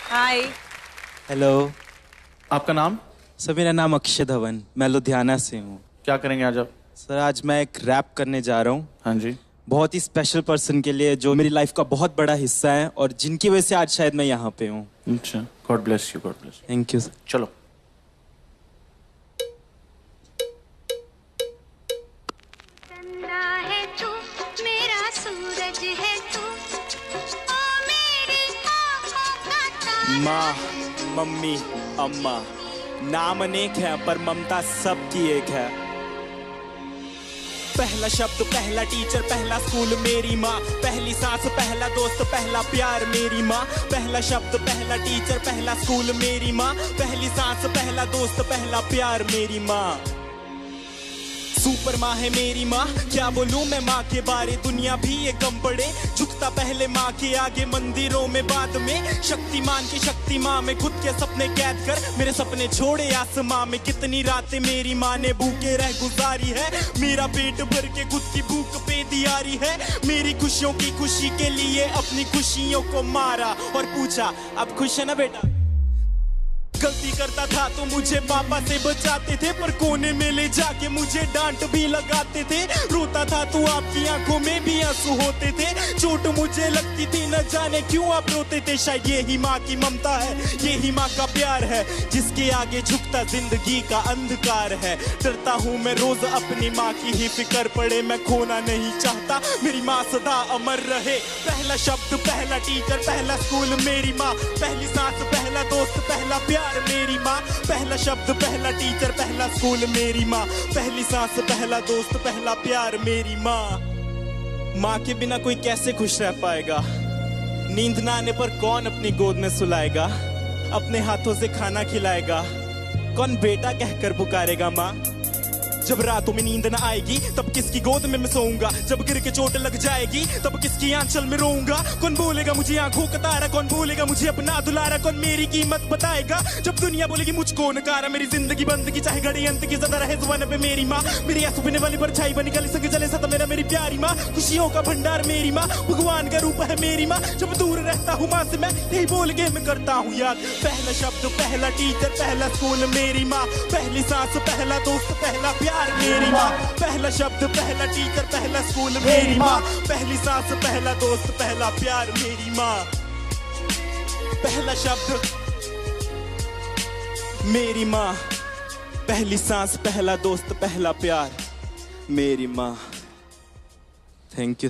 हाय। Hello. आपका नाम? Sir मेरा नाम अक्षय धवन, मैं लुधियाना से हूँ। क्या करेंगे आज आप? सर आज मैं एक रैप करने जा रहा हूँ। हाँ जी। बहुत ही स्पेशल पर्सन के लिए जो मेरी लाइफ का बहुत बड़ा हिस्सा है और जिनकी वजह से आज शायद मैं यहाँ पे हूँ। अच्छा, God bless you, God bless you. Thank you sir. चलो। है तू, मेरा सूरज है तू, ओ मेरी आँखों का तारा। माँ, मम्मी, अम्मा, नाम अनेक है पर ममता सबकी एक है। पहला शब्द, पहला टीचर, पहला स्कूल मेरी माँ, पहली सांस, पहला दोस्त, पहला प्यार मेरी माँ। पहला शब्द, पहला टीचर, पहला स्कूल मेरी माँ, पहली सांस, पहला दोस्त, पहला प्यार मेरी माँ। सुपर माँ है मेरी माँ, क्या बोलूं मैं माँ के बारे, दुनिया भी ये कम पड़े। झुकता पहले माँ के आगे, मंदिरों में बाद में। शक्तिमान की शक्ति माँ में खुद के सपने कैद कर मेरे सपने छोड़े आसमां में। कितनी रातें मेरी माँ ने भूखे रह गुजारी है, मेरा पेट भर के खुद की भूख पे दियारी है। मेरी खुशियों की खुशी के लिए अपनी खुशियों को मारा और पूछा अब खुश है ना बेटा। गलती करता था तो मुझे पापा से बचाते थे, पर कोने में ले जाके मुझे डांट भी लगाते थे। रोता था तो आपकी आंखों में भी आंसू होते थे। चोट मुझे लगती थी न जाने क्यों आप रोते थे। शायद यही माँ की ममता है, यही माँ का प्यार है, जिसके आगे झुकता जिंदगी का अंधकार है। डरता हूँ मैं रोज अपनी माँ की ही फिक्र पड़े, मैं खोना नहीं चाहता मेरी माँ सदा अमर रहे। पहला शब्द, पहला टीचर, पहला स्कूल मेरी माँ, पहली सांस, पहला दोस्त, पहला प्यार मेरी माँ। पहला शब्द, पहला टीचर, पहला स्कूल मेरी माँ, पहली सांस, पहला दोस्त, पहला प्यार मेरी माँ। माँ के बिना कोई कैसे खुश रह पाएगा, नींद ना आने पर कौन अपनी गोद में सुलाएगा, अपने हाथों से खाना खिलाएगा, कौन बेटा कहकर पुकारेगा माँ। जब रातों में नींद न आएगी तब किसकी गोद में मैं सोऊंगा, जब गिर के चोट लग जाएगी तब किसकी आंचल में रोऊंगा। कौन बोलेगा मुझे आंखों का तारा, कौन बोलेगा मुझे अपना दुलारा, कौन मेरी कीमत बताएगा जब दुनिया बोलेगी मुझको नकारा। मेरी जिंदगी बंद की चाहे घड़ी अंत की, ज्यादा रहे जुबान पे मेरी माँ। मेरी आंसू पीने वाली परछाई बनी गली संग जले सत मेरा मेरी प्यारी माँ। खुशियों का भंडार मेरी माँ, भगवान का रूप है मेरी माँ। जब दूर रहता हूँ माँ से मैं यही बोल के मैं करता हूँ याद। पहला शब्द, पहला टीचर, पहला स्कूल मेरी माँ, पहली सांस, पहला दोस्त, पहला प्यार मेरी माँ। पहला शब्द, पहला टीचर, पहला स्कूल मेरी माँ, पहली सांस, पहला दोस्त, पहला प्यार मेरी माँ। पहला शब्द मेरी माँ, पहली सांस, पहला दोस्त, पहला प्यार मेरी माँ। Thank you.